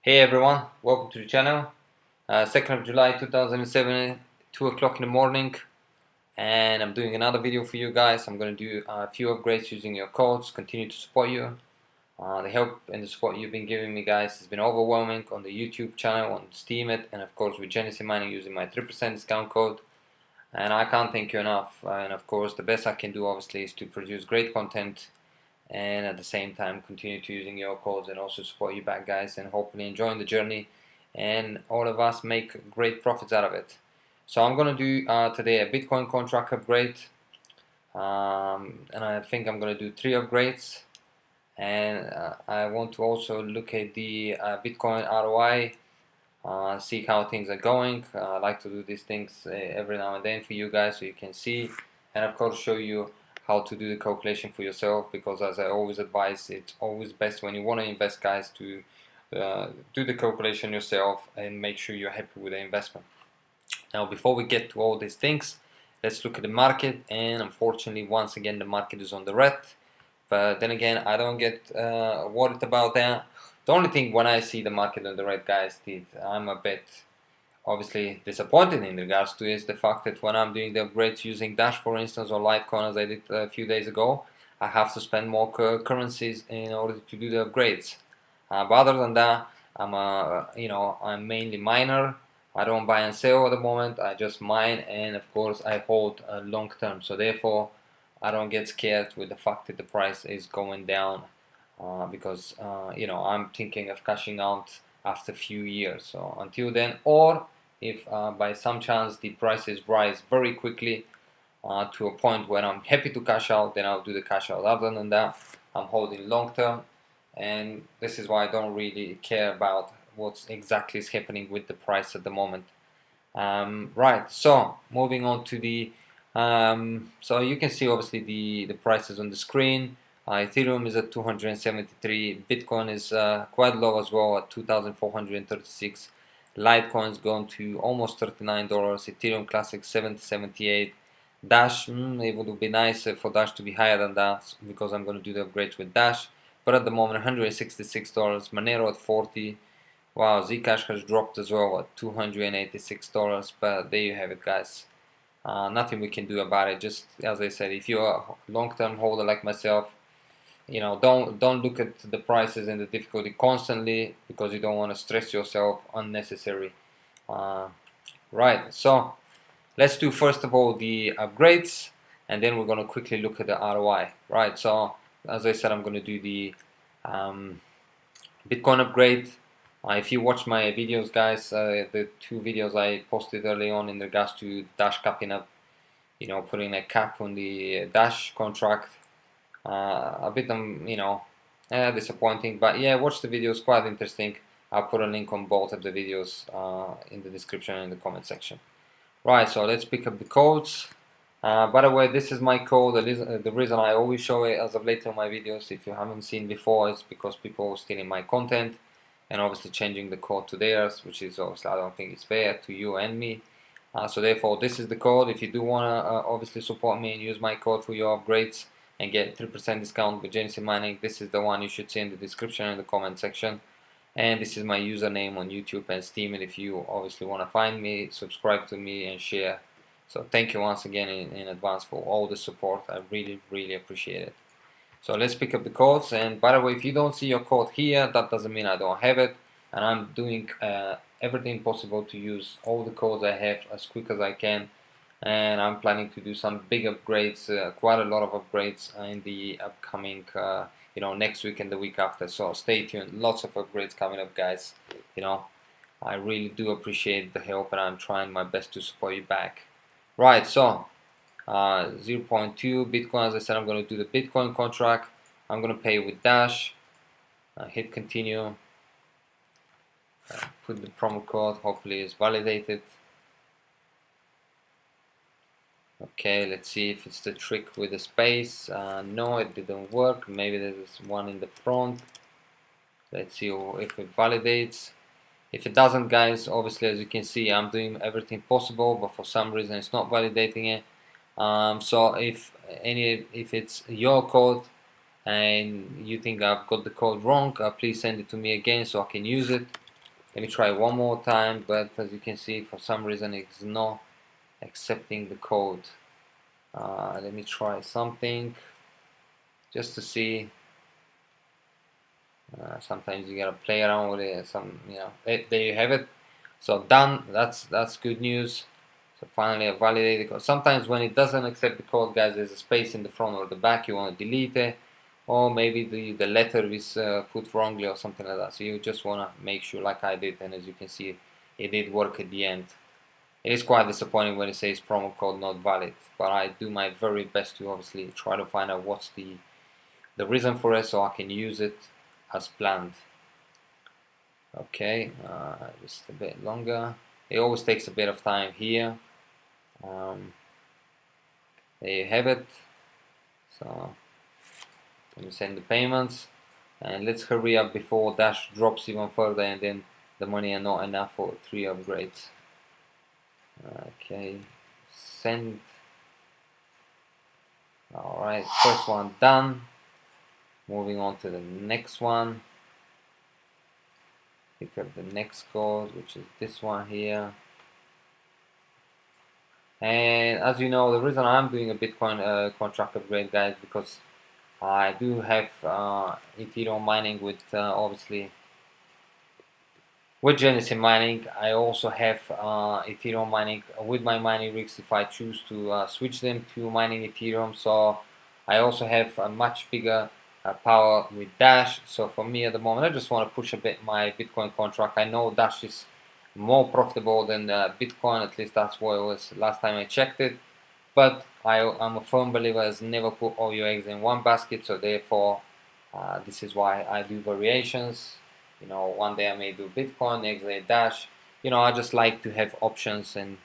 Hey everyone, welcome to the channel. 2nd of July 2007, 2 o'clock in the morning, and I'm doing another video for you guys. I'm going to do a few upgrades using your codes, continue to support you. The help and the support you've been giving me, guys, has been overwhelming on the YouTube channel, on Steam it, and of course with Genesis Mining using my 3% discount code. And I can't thank you enough. And of course the best I can do obviously is to produce great content and at the same time continue to using your codes and also support you back, guys, and hopefully enjoying the journey and all of us make great profits out of it. So I'm gonna do today a Bitcoin contract upgrade, and I think I'm gonna do 3 upgrades, and I want to also look at the Bitcoin ROI, see how things are going. I like to do these things every now and then for you guys so you can see, and of course show you how to do the calculation for yourself, because as I always advise, it's always best when you want to invest, guys, to do the calculation yourself and make sure you're happy with the investment. Now before we get to all these things, let's look at the market, and unfortunately once again the market is on the red, but then again I don't get worried about that. The only thing when I see the market on the red, guys, that I'm a bit obviously disappointed in regards to is the fact that when I'm doing the upgrades using Dash, for instance, or Litecoin as I did a few days ago, I have to spend more currencies in order to do the upgrades. But other than that, I'm mainly miner. I don't buy and sell at the moment. I just mine, and of course I hold long term. So therefore, I don't get scared with the fact that the price is going down, because I'm thinking of cashing out after a few years. So until then, or if by some chance the prices rise very quickly to a point where I'm happy to cash out, then I'll do the cash out. Other than that, I'm holding long term, and this is why I don't really care about what's exactly is happening with the price at the moment. Right, so moving on to the so you can see obviously the prices on the screen. Ethereum is at 273, Bitcoin is quite low as well at 2,436. Litecoin's gone to almost $39, Ethereum Classic 778. Dash, it would be nice for Dash to be higher than that, because I'm going to do the upgrades with Dash, but at the moment $166. Monero at 40. Wow, Zcash has dropped as well at $286, but there you have it, guys. Nothing we can do about it. Just as I said, if you're a long-term holder like myself, don't look at the prices and the difficulty constantly, because you don't want to stress yourself unnecessary. Right, so let's do first of all the upgrades, and then we're going to quickly look at the ROI. Right, so as I said, I'm going to do the Bitcoin upgrade. If you watch my videos, guys, the 2 videos I posted early on in regards to Dash capping up, putting a cap on the Dash contract, a bit disappointing, but yeah, watch the videos, quite interesting. I'll put a link on both of the videos in the description and in the comment section. Right, so let's pick up the codes. By the way, this is my code. The reason I always show it as of late on my videos, if you haven't seen before, is because people are stealing my content and obviously changing the code to theirs, which is obviously, I don't think it's fair to you and me. So therefore, this is the code. If you do want to obviously support me and use my code for your upgrades and get 3% discount with Genesis Mining, this is the one you should see in the description and the comment section. And this is my username on YouTube and Steam, and if you obviously want to find me, subscribe to me and share. So thank you once again in advance for all the support. I really appreciate it. So let's pick up the codes, and by the way, if you don't see your code here, that doesn't mean I don't have it, and I'm doing everything possible to use all the codes I have as quick as I can, and I'm planning to do some big upgrades, quite a lot of upgrades in the upcoming next week and the week after. So stay tuned, lots of upgrades coming up, guys. I really do appreciate the help, and I'm trying my best to support you back. Right, so 0.2 Bitcoin, as I said, I'm going to do the Bitcoin contract. I'm going to pay with Dash. Hit continue. Put the promo code, hopefully it's validated. Okay, let's see if it's the trick with the space. No, it didn't work. Maybe there's one in the front. Let's see if it validates. If it doesn't, guys, obviously as you can see, I'm doing everything possible, but for some reason it's not validating it. So if it's your code and you think I've got the code wrong, please send it to me again so I can use it. Let me try one more time, but as you can see, for some reason it's not accepting the code. Let me try something just to see. Sometimes you gotta play around with it. There you have it. So done. That's good news. So finally, I validated the code. Sometimes when it doesn't accept the code, guys, there's a space in the front or the back. You want to delete it, or maybe the letter is put wrongly or something like that. So you just want to make sure, like I did, and as you can see, it did work at the end. It is quite disappointing when it says promo code not valid, but I do my very best to obviously try to find out what's the reason for it so I can use it as planned. Okay, just a bit longer. It always takes a bit of time here. There you have it. So let me send the payments, and let's hurry up before Dash drops even further and then the money are not enough for 3 upgrades. Okay, send. Alright, first one done. Moving on to the next one. Pick up the next code, which is this one here. And as you know, the reason I'm doing a Bitcoin contract upgrade, guys, because I do have Ethereum mining with obviously with Genesis mining. I also have Ethereum mining with my mining rigs if I choose to switch them to mining Ethereum. So I also have a much bigger power with Dash. So for me at the moment, I just want to push a bit my Bitcoin contract. I know Dash is more profitable than Bitcoin, at least that's what it was last time I checked it. But I'm a firm believer as never put all your eggs in one basket. So therefore, this is why I do variations. You know, one day I may do Bitcoin, next day Dash. You know, I just like to have options, and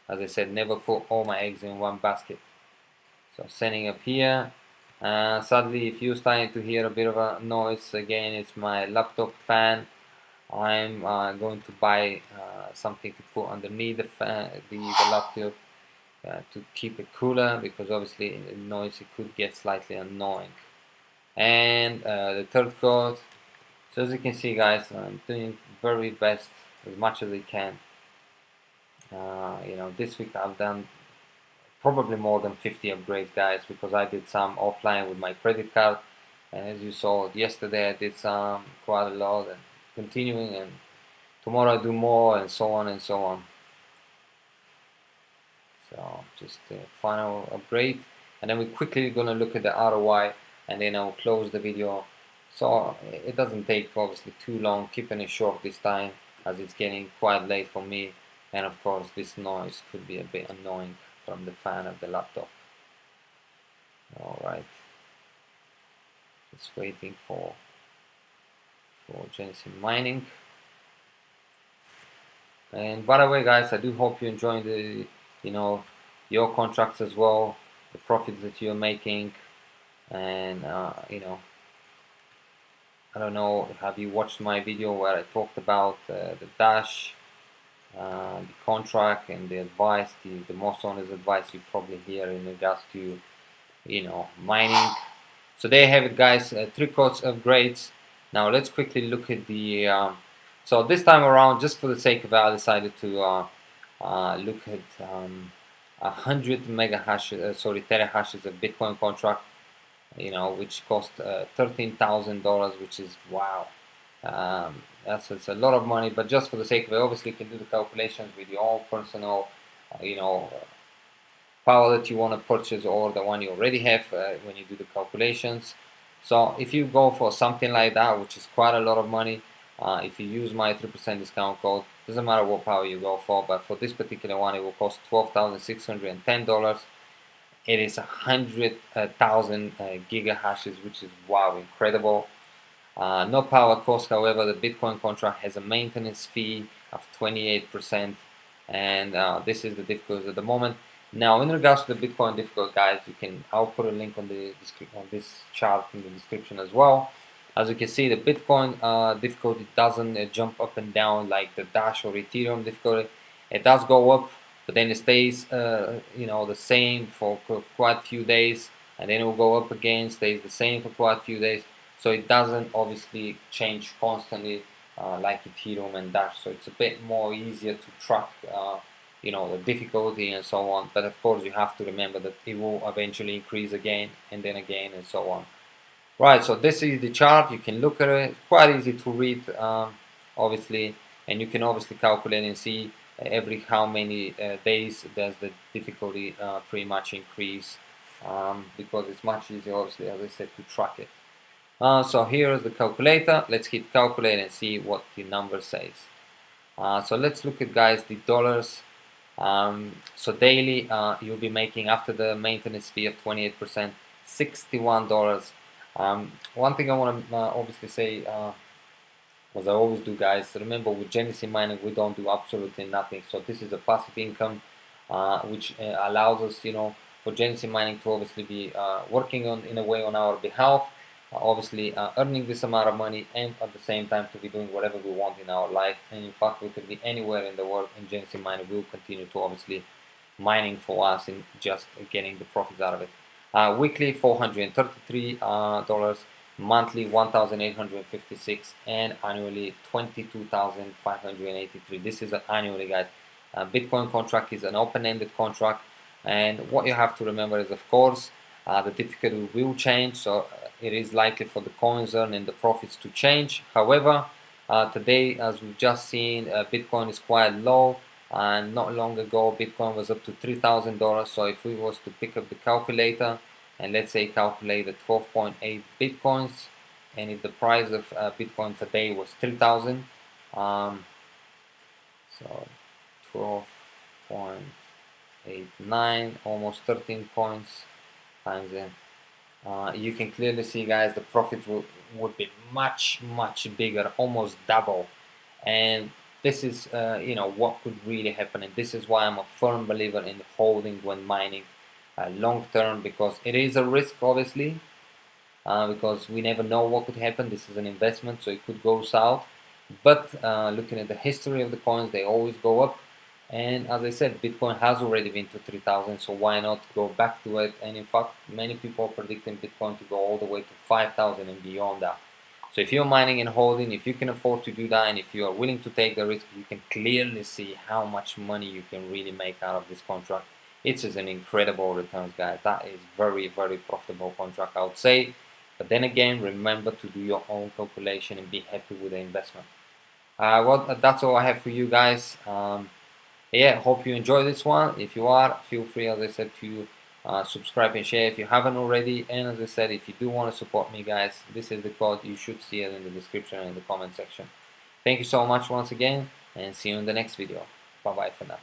as I said, never put all my eggs in one basket. So setting up here. Sadly, if you're starting to hear a bit of a noise again, it's my laptop fan. I'm going to buy something to put underneath the fan, the laptop to keep it cooler, because obviously the noise, it could get slightly annoying. And the third code. So as you can see, guys, I'm doing very best as much as I can. You know, this week I've done probably more than 50 upgrades, guys, because I did some offline with my credit card, and as you saw yesterday, I did some quite a lot, and continuing, and tomorrow I do more, and so on and so on. So just the final upgrade, and then we're quickly gonna look at the ROI, and then I'll close the video. So it doesn't take obviously too long, keeping it short this time as it's getting quite late for me, and of course this noise could be a bit annoying from the fan of the laptop. Alright, just waiting for Genesis mining. And by the way, guys, I do hope you enjoy the, you know, your contracts as well, the profits that you're making. And you know, I don't know, have you watched my video where I talked about the Dash, the contract, and the advice, the most honest advice you probably hear in regards to, you know, mining. So there you have it, guys, 3 codes upgrades. Now let's quickly look at the so this time around, just for the sake of it, I decided to look at 100 mega hashes, sorry, terahashes of Bitcoin contract, you know, which cost $13,000, which is wow. It's a lot of money, but just for the sake of it, obviously you can do the calculations with your own personal, you know, power that you want to purchase, or the one you already have when you do the calculations. So if you go for something like that, which is quite a lot of money, if you use my 3% discount code, doesn't matter what power you go for, but for this particular one it will cost $12,610. It is 100,000 gigahashes, which is wow, incredible. No power cost, however. The Bitcoin contract has a maintenance fee of 28%, and this is the difficulty at the moment. Now, in regards to the Bitcoin difficulty, guys, I'll put a link on the on this chart in the description as well. As you can see, the Bitcoin difficulty doesn't jump up and down like the Dash or Ethereum difficulty. It does go up, but then it stays, you know, the same for quite a few days, and then it will go up again, stays the same for quite a few days. So it doesn't obviously change constantly like Ethereum and Dash, so it's a bit more easier to track the difficulty and so on. But of course you have to remember that it will eventually increase again and then again and so on. Right, so this is the chart. You can look at it. Quite easy to read, obviously, and you can obviously calculate and see every how many days does the difficulty pretty much increase, because it's much easier, obviously, as I said, to track it. So here is the calculator. Let's hit calculate and see what the number says. So let's look at, guys, the dollars. So daily you'll be making, after the maintenance fee of 28%, $61. One thing I want to obviously say, as I always do, guys, remember with Genesis mining we don't do absolutely nothing. So this is a passive income which allows us, for Genesis mining to obviously be working on in a way on our behalf, obviously earning this amount of money, and at the same time to be doing whatever we want in our life. And in fact, we could be anywhere in the world, and Genesis mining will continue to obviously mining for us and just getting the profits out of it. Weekly $433, monthly $1,856, and annually $22,583. This is annually, guys. Bitcoin contract is an open-ended contract, and what you have to remember is, of course, the difficulty will change, so it is likely for the coins earned and the profits to change. However, today, as we've just seen, Bitcoin is quite low, and not long ago Bitcoin was up to $3,000. So if we was to pick up the calculator and let's say calculate the 12.8 Bitcoins, and if the price of Bitcoin today was 3,000, so 12.89, almost 13 points times in, you can clearly see, guys, the profit would be much bigger, almost double. And this is what could really happen, and this is why I'm a firm believer in holding when mining long term, because it is a risk, obviously, because we never know what could happen. This is an investment, so it could go south, but looking at the history of the coins, they always go up. And as I said, Bitcoin has already been to 3,000, so why not go back to it? And in fact, many people are predicting Bitcoin to go all the way to 5,000 and beyond that. So if you're mining and holding, if you can afford to do that, and if you are willing to take the risk, you can clearly see how much money you can really make out of this contract. It is an incredible returns, guys. That is very profitable contract, I would say. But then again, remember to do your own calculation and be happy with the investment. Well, that's all I have for you guys. Yeah, hope you enjoy this one. If you are, feel free, as I said, to subscribe and share if you haven't already. And as I said, if you do want to support me, guys, this is the code. You should see it in the description and in the comment section. Thank you so much once again, and see you in the next video. Bye bye for now.